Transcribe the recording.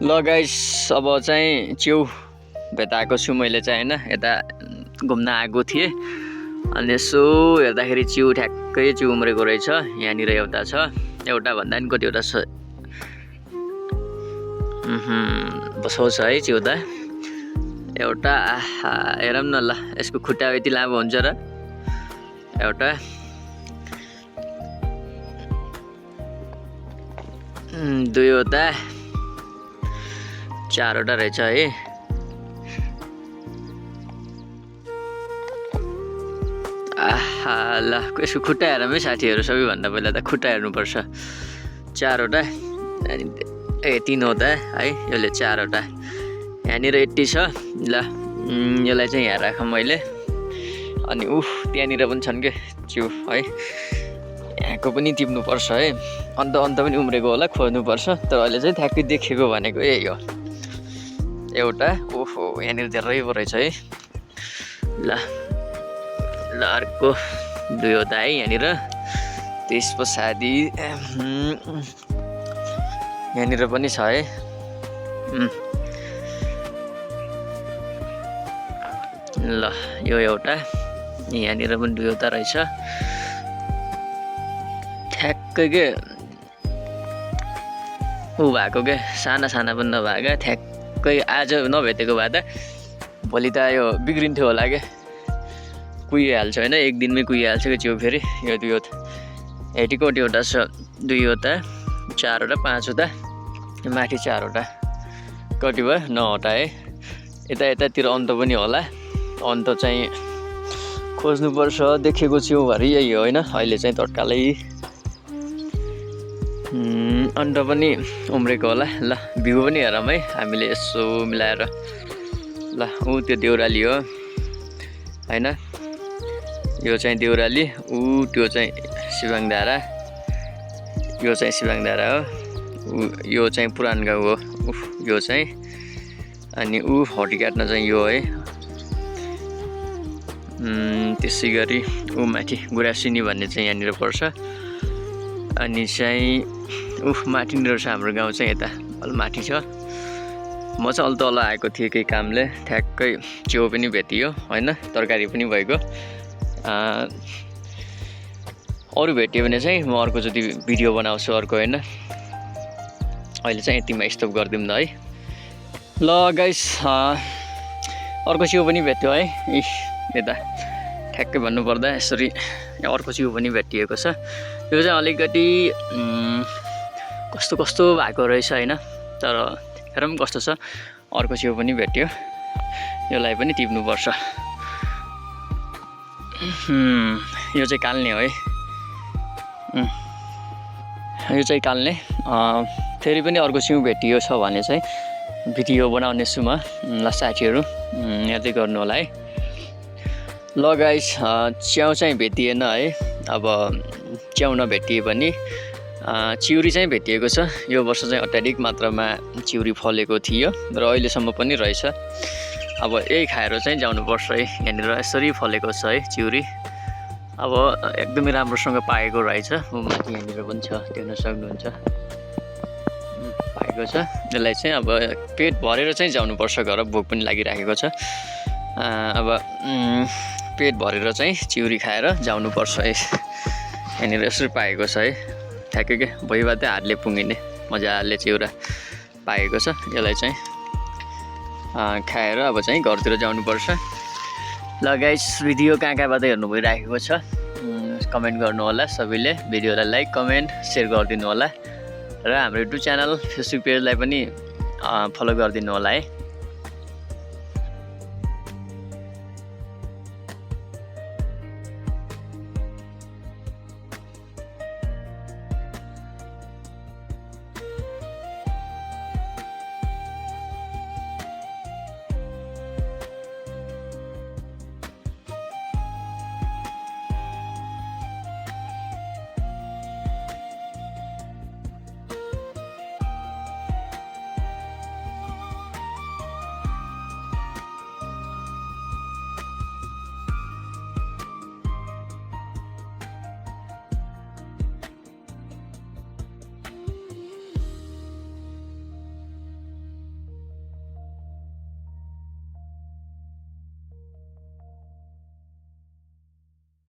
ल गाइस अब चाहिँ च्याउ भेटाएको छु मैले चाहिँ हैन यता घुम्न आएको थिएँ अनि यसो हेर्दाखेरि च्याउ ठ्याक्कै च्याउ उम्रेको रहेछ यहाँनिर एउटा छ एउटा भन्दा नि कतिवटा छ बसौ छ है च्याउ त एउटा हेरौँ न ल यसको खुट्टा यति लामो हुन्छ र एउटा दुईवटा चारवटा रहेछ है ल यसको खुट्टा हेरौँ है साथीहरू सबैभन्दा पहिला त खुट्टा हेर्नुपर्छ चारवटा अनि तीनवटा है यसले चारवटा यहाँनिर 80 छ ल यसलाई चाहिँ यहाँ राखौँ मैले अनि त्यहाँनिर पनि छन् के च्याउ है यहाँको पनि टिप्नुपर्छ है अन्त पनि उम्रेको होला खोज्नुपर्छ तर अहिले चाहिँ ठ्याक्कै देखेको भनेको यही हो एउटा यहाँनिर धेरै पो रहेछ है ल अर्को दुईवटा है यहाँनिर त्यस पछाडि यहाँनिर पनि छ है ल यो एउटा यहाँनिर पनि दुईवटा रहेछ ठ्याक्कै के भएको के साना पनि नभएका ठ्याक्कै आज नभेटेको भए त भोलि त यो बिग्रिन्थ्यो होला क्या कुहिहाल्छ होइन एक दिनमै कुहिहाल्छ कि च्याउ फेरि यो दुईवटा कतिवटा छ दुईवटा चारवटा पाँचवटा माथि चारवटा कति भयो 9वटा है यतातिर अन्त पनि होला अन्त चाहिँ खोज्नुपर्छ देखेको च्याउभरि यही हो होइन अहिले चाहिँ तत्कालै अन्त पनि उम्रेको होला ल भ्यू पनि हेरौँ है हामीले यसो मिलाएर ल त्यो देउराली हो होइन यो चाहिँ देउराली त्यो चाहिँ सिभाङधारा यो चाहिँ सिभाङधारा हो यो चाहिँ पुरान गाउँ हो यो चाहिँ अनि हटी काट्न चाहिँ यो है त्यसै गरी माथि गुरासिनी भन्ने चाहिँ यहाँनिर पर्छ अनि चाहिँ माथिनिर छ हाम्रो गाउँ चाहिँ यता अलि माथि छ म चाहिँ अलि तल आएको थिएँ केही कामले ठ्याक्कै च्याउ पनि भेटियो होइन तरकारी पनि भएको अरू भेट्यो भने चाहिँ म अर्कोचोटि भिडियो बनाउँछु अर्को होइन अहिले चाहिँ यतिमा स्टप गरिदिउँ न है ल गाइस अर्को च्याउ पनि भेट्यो है यता ठ्याक्कै भन्नुपर्दा यसरी अर्को च्याउ पनि भेटिएको छ यो चाहिँ अलिकति कस्तो भएको रहेछ होइन तर हेरौँ कस्तो छ अर्को च्याउ पनि भेट्यो यसलाई पनि टिप्नुपर्छ यो चाहिँ काल्ने हो है यो चाहिँ काल्ने फेरि पनि अर्को च्याउ भेटियो छ भने चाहिँ भिडियो बनाउने छु म ल साथीहरू हेर्दै गर्नु होला है ल गाइस च्याउ चाहिँ भेटिएन है अब च्याउ नभेटिए पनि चिउरी चाहिँ भेटिएको छ यो वर्ष चाहिँ अत्याधिक मात्रामा चिउरी फलेको थियो र अहिलेसम्म पनि रहेछ अब यही खाएर चाहिँ जानुपर्छ है यहाँनिर यसरी फलेको छ है चिउरी अब एकदमै राम्रोसँग पाएको रहेछ माथि यहाँनिर पनि छ देख्न सक्नुहुन्छ पाएको छ यसलाई चाहिँ अब पेट भरेर चाहिँ जानुपर्छ घर भोक पनि लागिराखेको छ अब पेट भरेर चाहिँ चिउरी खाएर जानुपर्छ है यहाँनिर यसरी पाएको छ है ठ्याक्कै के भइबाटै हातले पुगिने मजाले चिउरा पाएको छ यसलाई चाहिँ खाएर अब चाहिँ घरतिर जानुपर्छ ल गाइस भिडियो कहाँबाट हेर्नु भइराखेको छ कमेन्ट गर्नु होला सबैले भिडियोलाई लाइक कमेन्ट सेयर गरिदिनु होला र हाम्रो युट्युब च्यानल फेसबुक पेजलाई पनि फलो गरिदिनु होला है